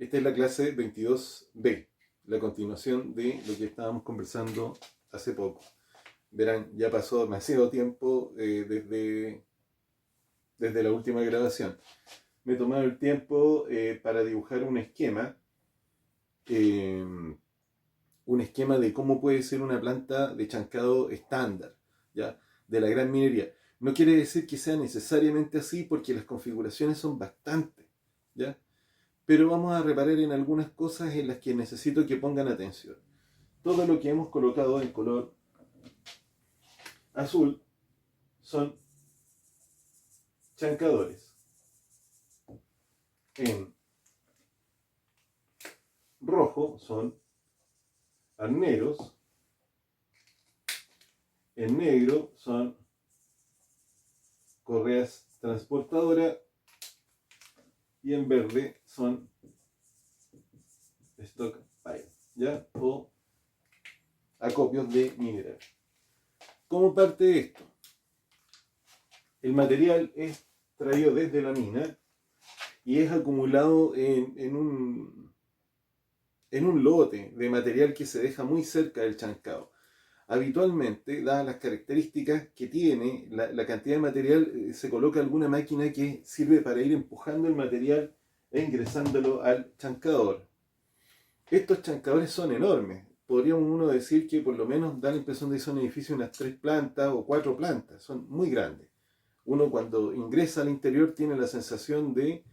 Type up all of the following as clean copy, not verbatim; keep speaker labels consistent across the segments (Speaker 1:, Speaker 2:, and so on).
Speaker 1: Esta es la clase 22B, la continuación de lo que estábamos conversando hace poco. Verán, ya pasó demasiado tiempo desde la última grabación. Me he tomado el tiempo para dibujar un esquema de cómo puede ser una planta de chancado estándar, ¿ya? De la gran minería. No quiere decir que sea necesariamente así porque las configuraciones son bastantes, ¿ya? Pero vamos a reparar en algunas cosas en las que necesito que pongan atención. Todo lo que hemos colocado en color azul son chancadores. En rojo son arneros. En negro son correas transportadoras. Y en verde son stock pile, ¿ya? O acopios de mineral. ¿Cómo parte de esto? El material es traído desde la mina y es acumulado en un lote de material que se deja muy cerca del chancado. Habitualmente, dadas las características que tiene la cantidad de material, se coloca alguna máquina que sirve para ir empujando el material e ingresándolo al chancador. Estos chancadores son enormes. Podríamos uno decir que por lo menos da la impresión de que son edificios de unas 3 plantas o 4 plantas. Son muy grandes. Uno cuando ingresa al interior tiene la sensación de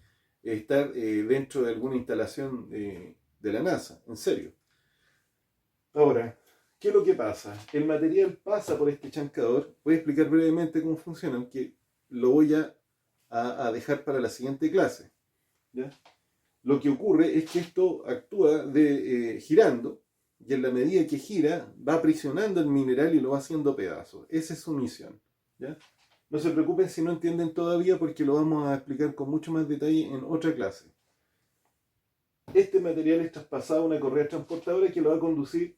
Speaker 1: estar dentro de alguna instalación de la NASA. En serio. Ahora, ¿qué es lo que pasa? El material pasa por este chancador. Voy a explicar brevemente cómo funciona, aunque lo voy a dejar para la siguiente clase, ¿ya? Lo que ocurre es que esto actúa girando, y en la medida que gira, va aprisionando el mineral y lo va haciendo pedazos. Esa es su misión, ¿ya? No se preocupen si no entienden todavía, porque lo vamos a explicar con mucho más detalle en otra clase. Este material es traspasado a una correa transportadora que lo va a conducir.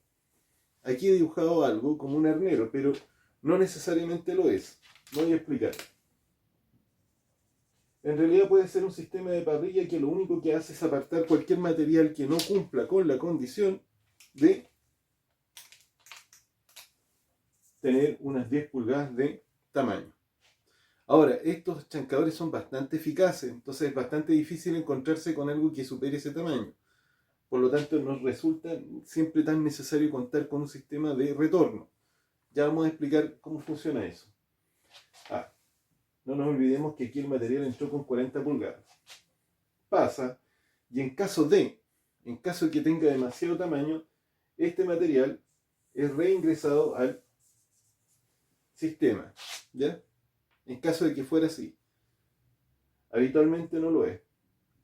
Speaker 1: Aquí he dibujado algo como un arnero, pero no necesariamente lo es. Lo voy a explicar. En realidad puede ser un sistema de parrilla que lo único que hace es apartar cualquier material que no cumpla con la condición de tener unas 10 pulgadas de tamaño. Ahora, estos chancadores son bastante eficaces, entonces es bastante difícil encontrarse con algo que supere ese tamaño. Por lo tanto, nos resulta siempre tan necesario contar con un sistema de retorno. Ya vamos a explicar cómo funciona eso. No nos olvidemos que aquí el material entró con 40 pulgadas. Pasa, y en caso de que tenga demasiado tamaño, este material es reingresado al sistema, ¿ya? En caso de que fuera así. Habitualmente no lo es.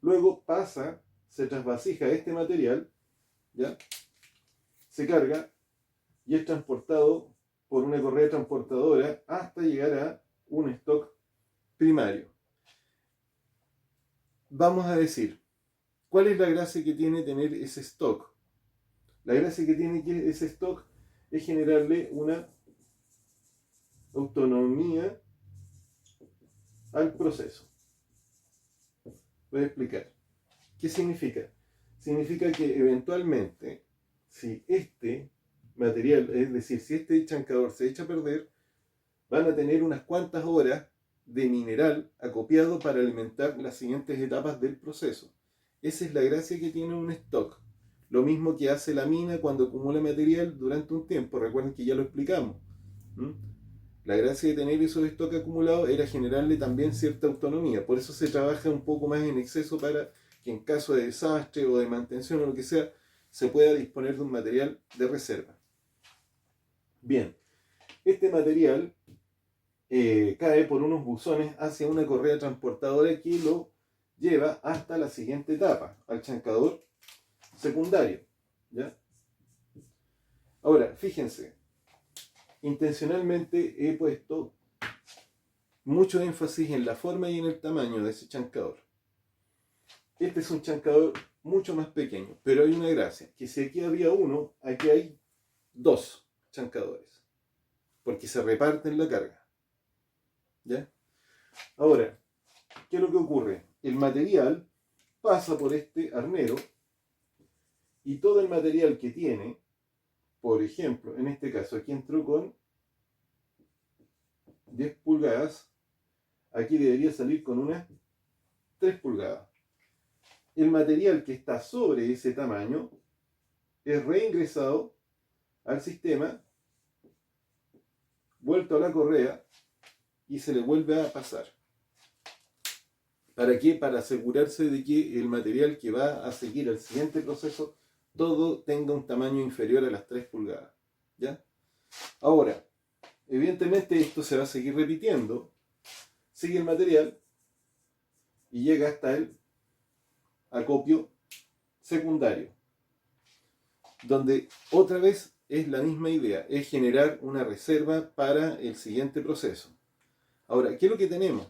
Speaker 1: Luego pasa, se trasvasija este material, ¿ya? Se carga y es transportado por una correa transportadora hasta llegar a un stock primario. Vamos a decir, ¿cuál es la gracia que tiene tener ese stock? La gracia que tiene ese stock es generarle una autonomía al proceso. Voy a explicar. ¿Qué significa? Significa que eventualmente, si este material, es decir, si este chancador se echa a perder, van a tener unas cuantas horas de mineral acopiado para alimentar las siguientes etapas del proceso. Esa es la gracia que tiene un stock. Lo mismo que hace la mina cuando acumula material durante un tiempo. Recuerden que ya lo explicamos. La gracia de tener esos stocks acumulados era generarle también cierta autonomía. Por eso se trabaja un poco más en exceso para que en caso de desastre o de mantención o lo que sea, se pueda disponer de un material de reserva. Bien, este material cae por unos buzones hacia una correa transportadora que lo lleva hasta la siguiente etapa, al chancador secundario, ¿ya? Ahora, fíjense, intencionalmente he puesto mucho énfasis en la forma y en el tamaño de ese chancador. Este es un chancador mucho más pequeño, pero hay una gracia, que si aquí había uno, aquí hay 2 chancadores, porque se reparten la carga, ¿ya? Ahora, ¿qué es lo que ocurre? El material pasa por este arnero y todo el material que tiene, por ejemplo, en este caso, aquí entró con 10 pulgadas, aquí debería salir con unas 3 pulgadas. El material que está sobre ese tamaño es reingresado al sistema, vuelto a la correa y se le vuelve a pasar. ¿Para qué? Para asegurarse de que el material que va a seguir el siguiente proceso todo tenga un tamaño inferior a las 3 pulgadas. ¿Ya? Ahora, evidentemente esto se va a seguir repitiendo. Sigue el material y llega hasta el acopio secundario, donde otra vez es la misma idea, es generar una reserva para el siguiente proceso. Ahora, ¿qué es lo que tenemos?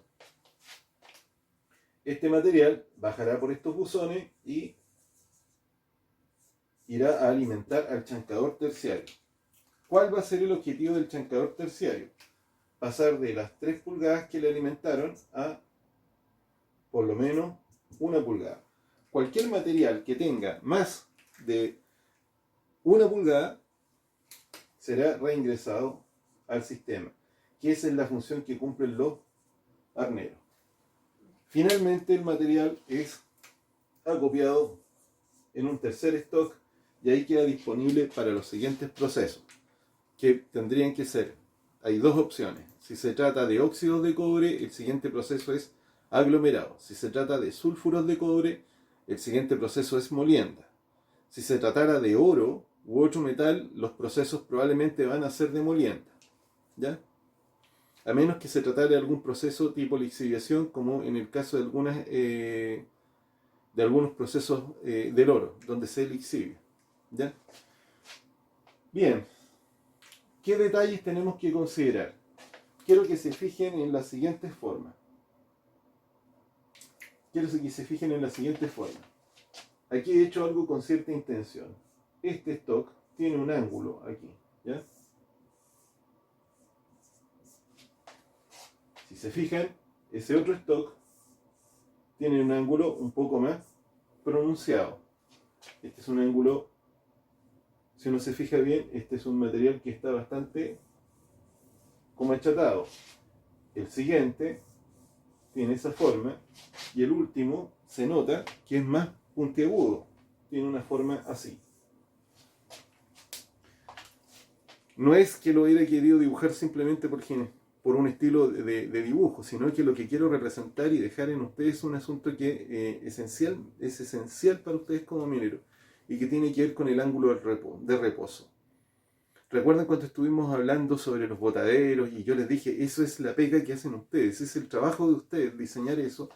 Speaker 1: Este material bajará por estos buzones y irá a alimentar al chancador terciario. ¿Cuál va a ser el objetivo del chancador terciario? Pasar de las 3 pulgadas que le alimentaron a por lo menos 1 pulgada. Cualquier material que tenga más de 1 pulgada será reingresado al sistema, que esa es la función que cumplen los arneros. Finalmente el material es acopiado en un tercer stock y ahí queda disponible para los siguientes procesos, que tendrían que ser, hay dos opciones. Si se trata de óxidos de cobre, el siguiente proceso es aglomerado. Si se trata de sulfuros de cobre, el siguiente proceso es molienda. Si se tratara de oro u otro metal, los procesos probablemente van a ser de molienda, ¿ya? A menos que se tratara de algún proceso tipo lixiviación, como en el caso de algunos procesos del oro, donde se lixivia, ¿ya? Bien, ¿qué detalles tenemos que considerar? Quiero que se fijen en la siguiente forma. Aquí he hecho algo con cierta intención. Este stock tiene un ángulo aquí, ¿ya? Si se fijan, ese otro stock tiene un ángulo un poco más pronunciado. Este es un ángulo, si uno se fija bien, este es un material que está bastante como achatado. El siguiente tiene esa forma y el último se nota que es más puntiagudo, tiene una forma así. No es que lo haya querido dibujar simplemente por un estilo de dibujo, sino que lo que quiero representar y dejar en ustedes es un asunto que es esencial para ustedes como mineros y que tiene que ver con el ángulo de reposo. ¿Recuerdan cuando estuvimos hablando sobre los botaderos y yo les dije, eso es la pega que hacen ustedes, es el trabajo de ustedes, diseñar eso?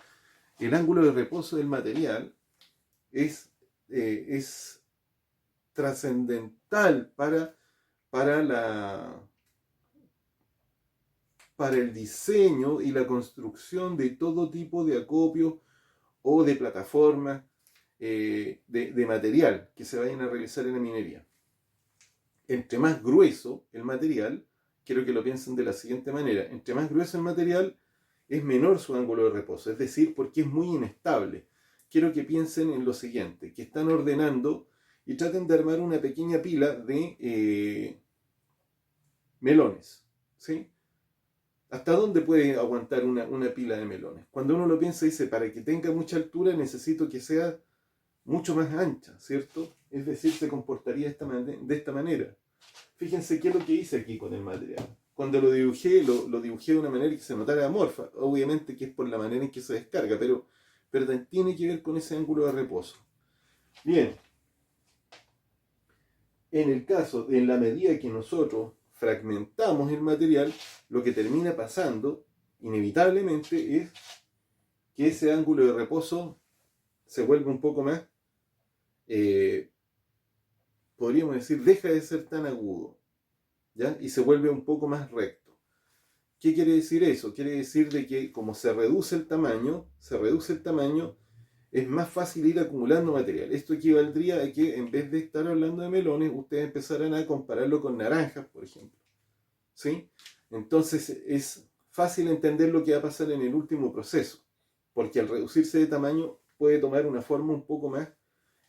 Speaker 1: El ángulo de reposo del material es trascendental para el diseño y la construcción de todo tipo de acopio o de plataformas de material que se vayan a realizar en la minería. Entre más grueso el material, quiero que lo piensen de la siguiente manera, entre más grueso el material, es menor su ángulo de reposo, es decir, porque es muy inestable. Quiero que piensen en lo siguiente, que están ordenando y traten de armar una pequeña pila de melones, ¿sí? ¿Hasta dónde puede aguantar una pila de melones? Cuando uno lo piensa, dice, para que tenga mucha altura necesito que sea mucho más ancha, ¿cierto? Es decir, se comportaría de esta manera. Fíjense qué es lo que hice aquí con el material. Cuando lo dibujé de una manera que se notara amorfa. Obviamente que es por la manera en que se descarga, pero tiene que ver con ese ángulo de reposo. Bien, en la medida que nosotros fragmentamos el material, lo que termina pasando, inevitablemente, es que ese ángulo de reposo se vuelve un poco más, podríamos decir, deja de ser tan agudo, ¿ya? Y se vuelve un poco más recto. ¿Qué quiere decir eso? Quiere decir de que como se reduce el tamaño, es más fácil ir acumulando material. Esto equivaldría a que en vez de estar hablando de melones, ustedes empezaran a compararlo con naranjas, por ejemplo, ¿sí? Entonces es fácil entender lo que va a pasar en el último proceso, porque al reducirse de tamaño puede tomar una forma un poco más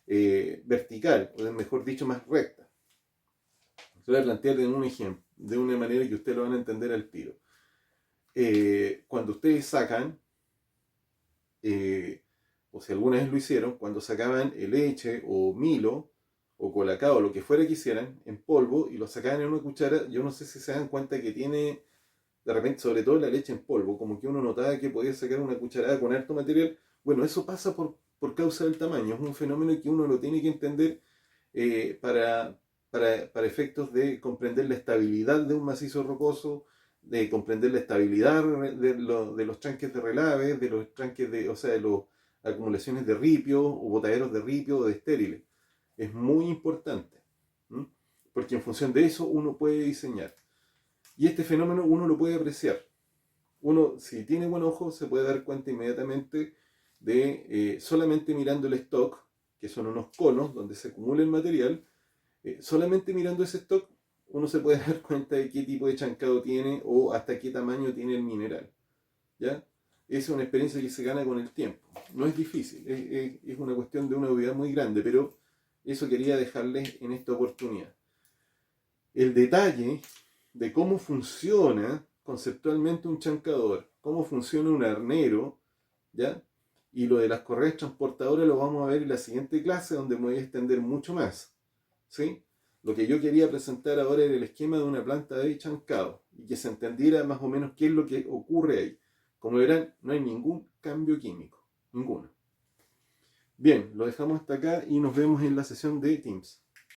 Speaker 1: vertical, o mejor dicho, más recta. Se voy a plantear en un ejemplo, de una manera que ustedes lo van a entender al tiro. Cuando ustedes sacan, o si alguna vez lo hicieron, cuando sacaban leche o Milo o Colacao o lo que fuera que hicieran en polvo y lo sacaban en una cuchara, yo no sé si se dan cuenta que tiene, de repente, sobre todo la leche en polvo, como que uno notaba que podía sacar una cucharada con harto material. Bueno, eso pasa por causa del tamaño, es un fenómeno que uno lo tiene que entender para efectos de comprender la estabilidad de un macizo rocoso, de comprender la estabilidad de los tranques de relave, de los tranques de, o sea, de las acumulaciones de ripio o botaderos de ripio o de estériles. Es muy importante, ¿m? Porque en función de eso uno puede diseñar. Y este fenómeno uno lo puede apreciar. Uno, si tiene buen ojo, se puede dar cuenta inmediatamente de, solamente mirando el stock, que son unos conos donde se acumula el material, solamente mirando ese stock, uno se puede dar cuenta de qué tipo de chancado tiene o hasta qué tamaño tiene el mineral. ¿Ya? Es una experiencia que se gana con el tiempo. No es difícil, es una cuestión de una obviedad muy grande, pero eso quería dejarles en esta oportunidad. El detalle de cómo funciona conceptualmente un chancador, cómo funciona un arnero, ¿ya? Y lo de las correas transportadoras lo vamos a ver en la siguiente clase, donde me voy a extender mucho más, ¿sí? Lo que yo quería presentar ahora era el esquema de una planta de chancado y que se entendiera más o menos qué es lo que ocurre ahí. Como verán, no hay ningún cambio químico, ninguno. Bien, lo dejamos hasta acá y nos vemos en la sesión de Teams.